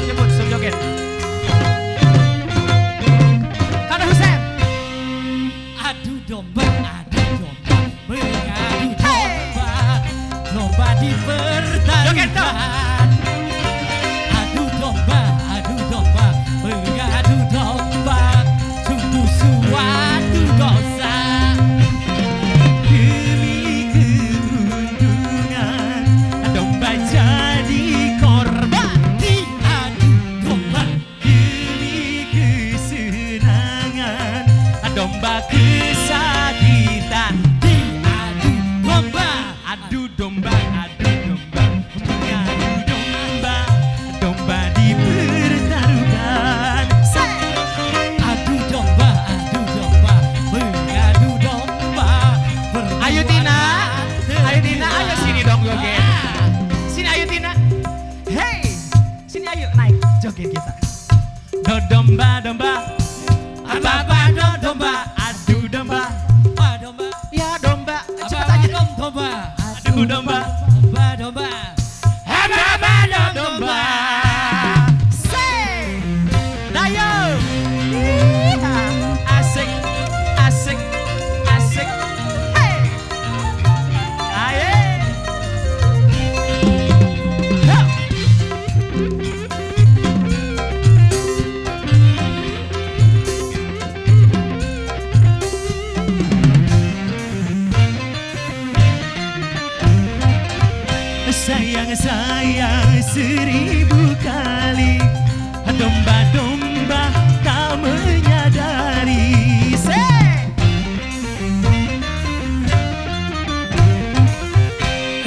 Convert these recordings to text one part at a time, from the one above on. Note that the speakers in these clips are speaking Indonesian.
jemput, suruh joget. Kada Husen. Adu domba, mengadu domba, domba dipertaruhkan. Adu domba, mengadu domba, sungguh suatu dosa. Demi keuntungan, domba jadi korban. Diadu domba demi kesenangan, domba kesakitan. Diadu domba, adu domba, mengadu domba, domba dipertaruhkan. Adu domba, mengadu domba. Ayo Tina, ayo sini dong joget. Sini ayo Tina. Hey, sini ayo naik joget kita. Domba, apa domba, adu domba, ya domba, cepat aja domba, adu domba, domba, apa domba. Say, dayo, asik, hey, aye, sayang 1000 kali, domba tak menyadari.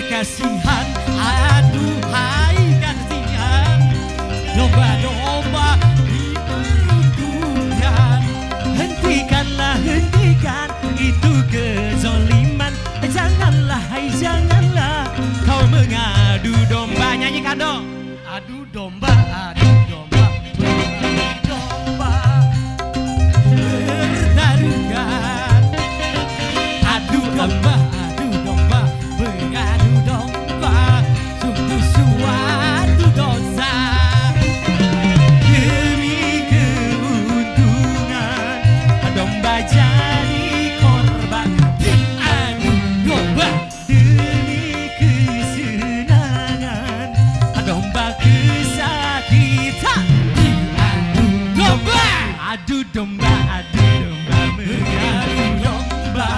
Kasihan, aduhai kasihan, domba diperuntukkan. Hentikan itu kezoliman. Janganlah kau mengadu domba. Nyanyi Kado. Adu domba, bertarungkan. Adu domba, mengadu domba, sungguh suatu dosa. Demi keuntungan, domba jadi korban. Diadu domba demi kesenangan, domba kesakitan. Diadu domba, adu domba, mengadu domba,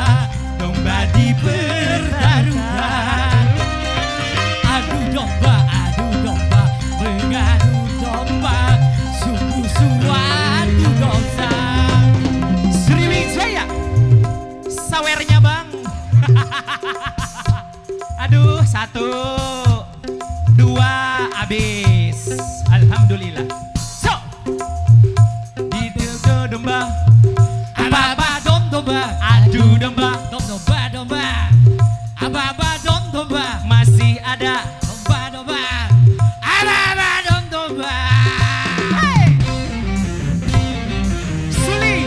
domba dipertaruhkan. Adu domba, mengadu domba, sungguh suatu dosa. Sriwijaya, sawernya bang. Aduh, 1, 2, habis. Alhamdulillah. So, di domba, apa domba, adu domba, apa domba, masih ada domba, apa domba. Hey, Suli.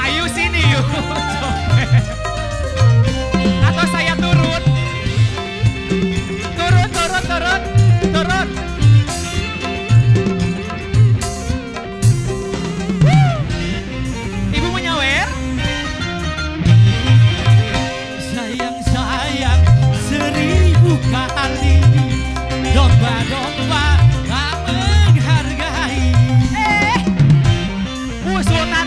Ayo sini yuk. Atau saya turun. Ibu mau nyawer? Sayang 1000 kali, domba tak menghargai. Sultan.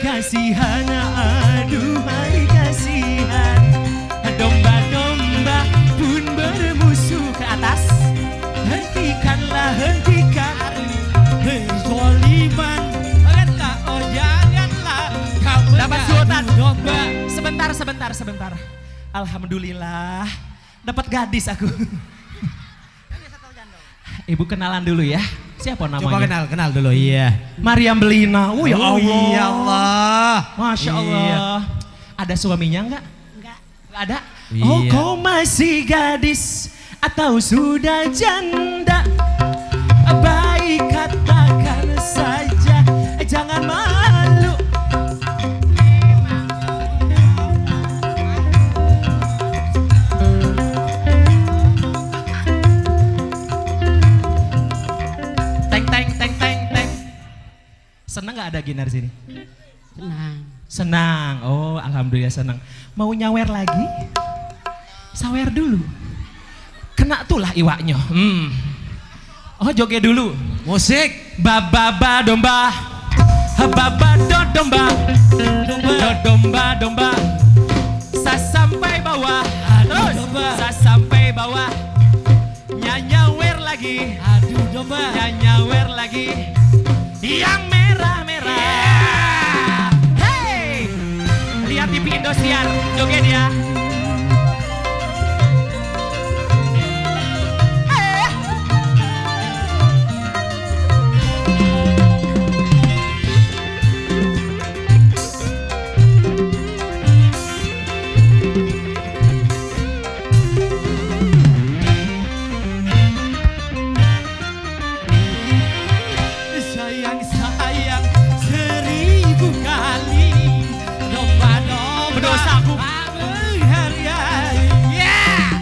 Kasihan, aduhai kasihan, domba pun bermusuh ke atas. Hentikan kezoliman. Janganlah kau dapat sultan domba. Sebentar. Alhamdulillah dapat gadis aku. Ibu kenalan dulu ya. Siapa namanya? Coba kenal dulu. Iya. Mariam Belina. Oh ya Allah. Iya Allah. Masya Allah. Iya. Ada suaminya enggak? Enggak ada. Iya. Oh kau masih gadis atau sudah janda? Baik katakan saja, jangan malu. Senang nggak ada Ginar sini? Senang. Senang. Oh, alhamdulillah senang. Mau nyawer lagi? Sawer dulu. Kena tulah iwaknya. Oh, joget dulu. Musik. Baba domba. Baba domba. Domba. Sa sampai bawah. Terus. Sa sampai bawah. Nyanyawer lagi. Aduh domba. Nyanyawer lagi. Yang merah-merah. Hey, lihat TV Indosiar, joget ya. Sayang 1000 kali domba berdosaku berhari-hari. Yeah.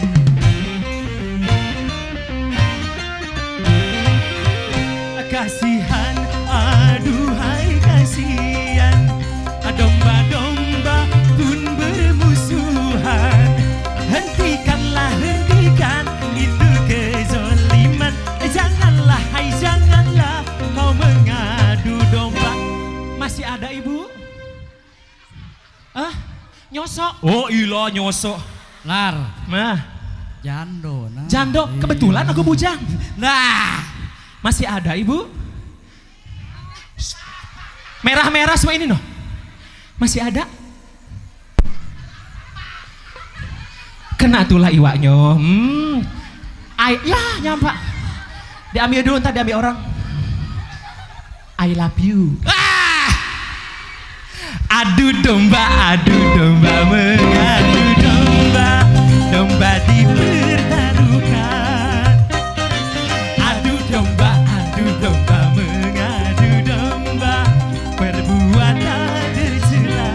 Kasihan, aduhai kasihan, domba-domba pun bermusuhan. Hentikan itu kezoliman. Janganlah, hai janganlah kau mengadu domba. Masih ada ibu? Nyosok? Oh iya nyosok. Lar. Nah, Jando. Nah. jando, kebetulan aku bujang. Nah. Masih ada ibu? Merah-merah semua ini noh. Masih ada? Kena tulah iwaknya. Ya nyampak. Diambil dulu, ntar diambil orang. I love you. Adu domba mengadu domba, domba dipertaruhkan. Adu domba mengadu domba, perbuatan tercela.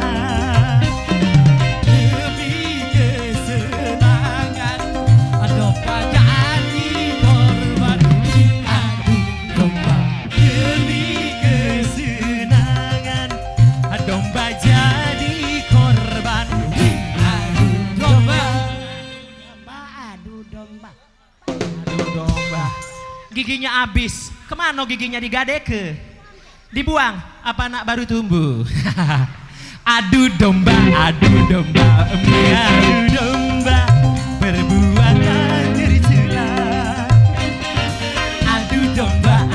Demi kesenangan, domba jadi korban. Adu domba demi kesenangan, domba jadi korban. Adu domba. Giginya habis. Kemana giginya digadeke? Dibuang? Apa anak baru tumbuh? Adu domba, mengadu domba, perbuatan tercela. Adu domba,